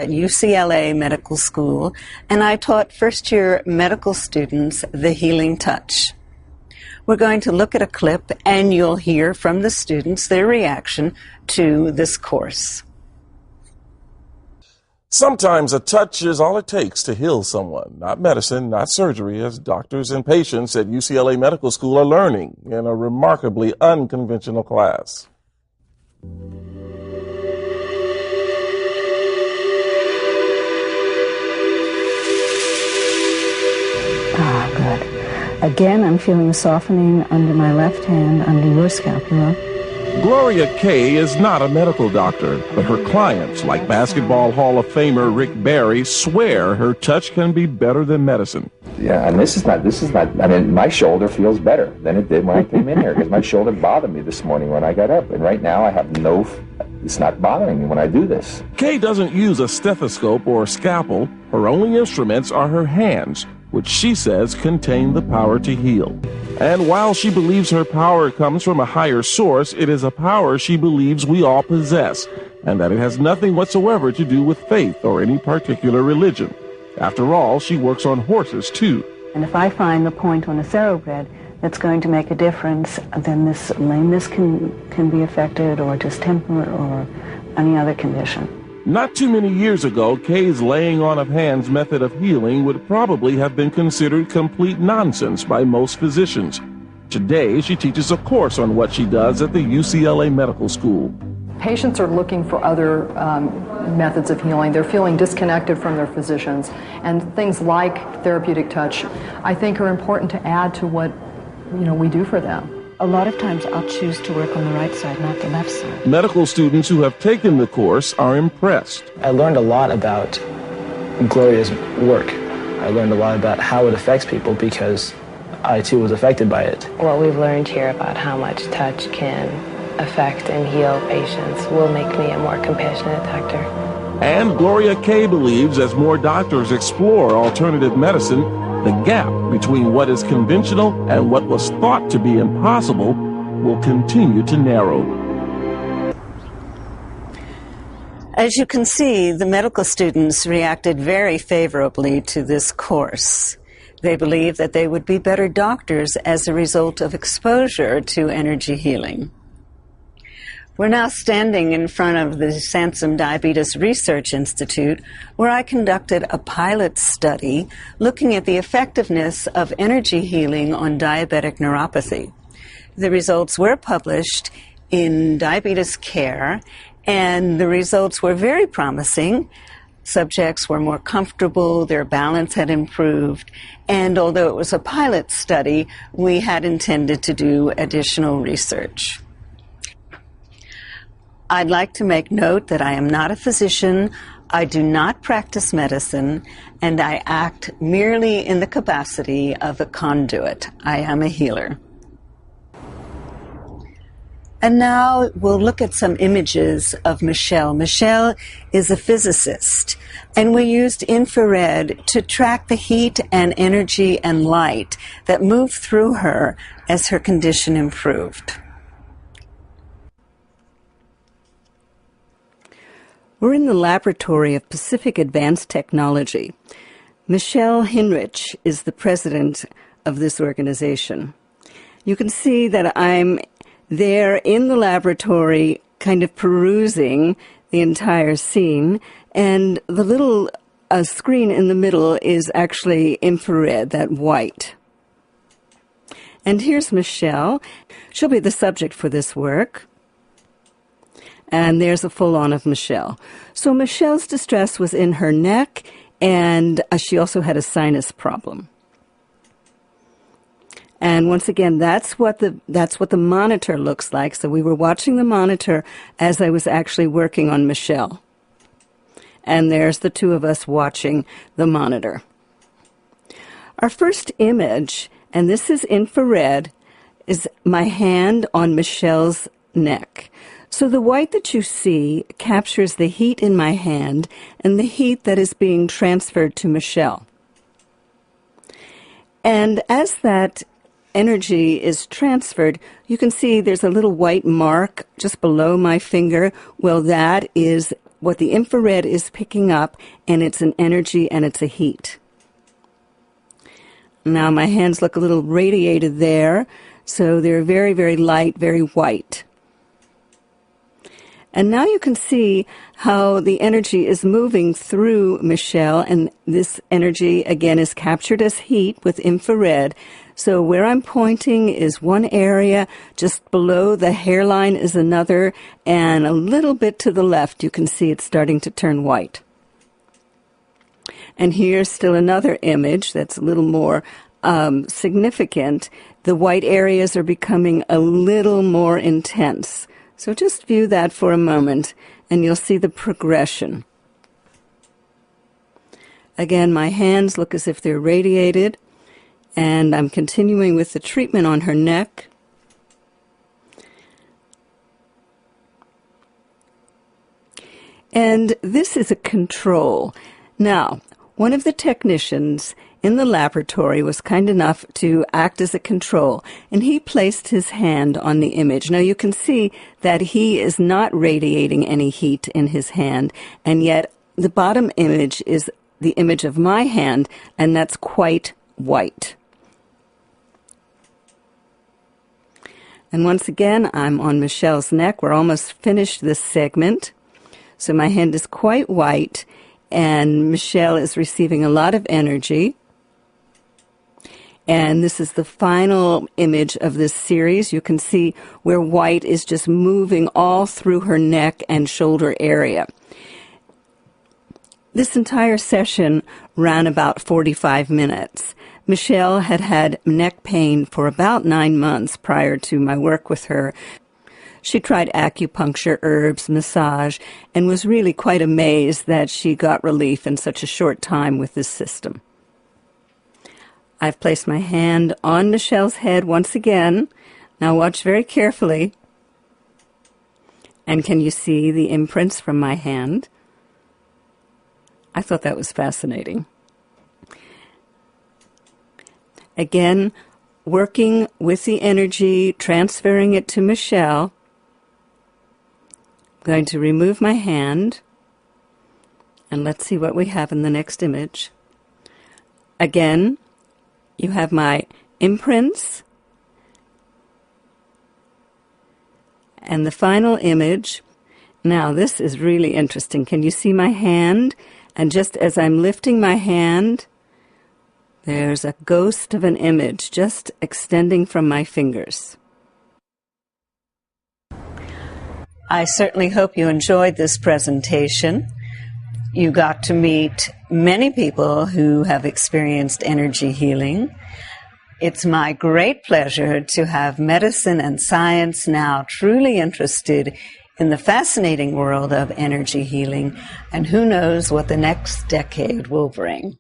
at UCLA Medical School, and I taught first-year medical students the healing touch. We're going to look at a clip, and you'll hear from the students their reaction to this course. Sometimes a touch is all it takes to heal someone. Not medicine, not surgery, as doctors and patients at UCLA Medical School are learning in a remarkably unconventional class. Ah, good. Again, I'm feeling softening under my left hand, under your scapula. Gloria Kaye is not a medical doctor, but her clients, like Basketball Hall of Famer Rick Barry, swear her touch can be better than medicine. Yeah, and this is not, I mean, my shoulder feels better than it did when I came in here, because my shoulder bothered me this morning when I got up, and right now I have it's not bothering me when I do this. Kaye doesn't use a stethoscope or a scalpel. Her only instruments are her hands, which she says contain the power to heal. And while she believes her power comes from a higher source, it is a power she believes we all possess, and that it has nothing whatsoever to do with faith or any particular religion. After all, she works on horses, too. And if I find the point on a thoroughbred that's going to make a difference, then this lameness can be affected, or distemper, or any other condition. Not too many years ago, Kaye's laying on of hands method of healing would probably have been considered complete nonsense by most physicians. Today, she teaches a course on what she does at the UCLA Medical School. Patients are looking for other methods of healing. They're feeling disconnected from their physicians, and things like therapeutic touch, I think, are important to add to what we do for them. A lot of times I'll choose to work on the right side, not the left side. Medical students who have taken the course are impressed. I learned a lot about Gloria's work. I learned a lot about how it affects people because I too was affected by it. What we've learned here about how much touch can affect and heal patients will make me a more compassionate doctor. And Gloria Kaye believes as more doctors explore alternative medicine, the gap between what is conventional and what was thought to be impossible will continue to narrow. As you can see, the medical students reacted very favorably to this course. They believe that they would be better doctors as a result of exposure to energy healing. We're now standing in front of the Sansom Diabetes Research Institute, where I conducted a pilot study looking at the effectiveness of energy healing on diabetic neuropathy. The results were published in Diabetes Care, and the results were very promising. Subjects were more comfortable, their balance had improved, and although it was a pilot study, we had intended to do additional research. I'd like to make note that I am not a physician, I do not practice medicine, and I act merely in the capacity of a conduit. I am a healer. And now we'll look at some images of Michelle. Michelle is a physicist, and we used infrared to track the heat and energy and light that moved through her as her condition improved. We're in the laboratory of Pacific Advanced Technology. Michelle Hinrich is the president of this organization. You can see that I'm there in the laboratory kind of perusing the entire scene, and the little screen in the middle is actually infrared, that white. And here's Michelle. She'll be the subject for this work. And there's a full-on of Michelle. So Michelle's distress was in her neck, and she also had a sinus problem. And once again, that's what the monitor looks like. So we were watching the monitor as I was actually working on Michelle. And there's the two of us watching the monitor. Our first image, and this is infrared, is my hand on Michelle's neck. So the white that you see captures the heat in my hand and the heat that is being transferred to Michelle. And as that energy is transferred, you can see there's a little white mark just below my finger. Well, that is what the infrared is picking up, and it's an energy and it's a heat. Now my hands look a little radiated there, so they're very, very light, very white. And now you can see how the energy is moving through Michelle, and this energy, again, is captured as heat with infrared. So where I'm pointing is one area, just below the hairline is another, and a little bit to the left, you can see it's starting to turn white. And here's still another image that's a little more significant. The white areas are becoming a little more intense. So just view that for a moment, and you'll see the progression. Again, my hands look as if they're radiated, and I'm continuing with the treatment on her neck. And this is a control. Now, one of the technicians in the laboratory was kind enough to act as a control, and he placed his hand on the image. Now you can see that he is not radiating any heat in his hand, and yet the bottom image is the image of my hand, and that's quite white. And once again, I'm on Michelle's neck. We're almost finished this segment. So my hand is quite white, and Michelle is receiving a lot of energy. And this is the final image of this series. You can see where white is just moving all through her neck and shoulder area. This entire session ran about 45 minutes. Michelle had had neck pain for about 9 months prior to my work with her. She tried acupuncture, herbs, massage, and was really quite amazed that she got relief in such a short time with this system. I've placed my hand on Michelle's head once again. Now watch very carefully. And can you see the imprints from my hand? I thought that was fascinating. Again, working with the energy, transferring it to Michelle. I'm going to remove my hand, and let's see what we have in the next image. Again, you have my imprints, and the final image. Now, this is really interesting. Can you see my hand? And just as I'm lifting my hand, there's a ghost of an image just extending from my fingers. I certainly hope you enjoyed this presentation. You got to meet many people who have experienced energy healing. It's my great pleasure to have medicine and science now truly interested in the fascinating world of energy healing, and who knows what the next decade will bring.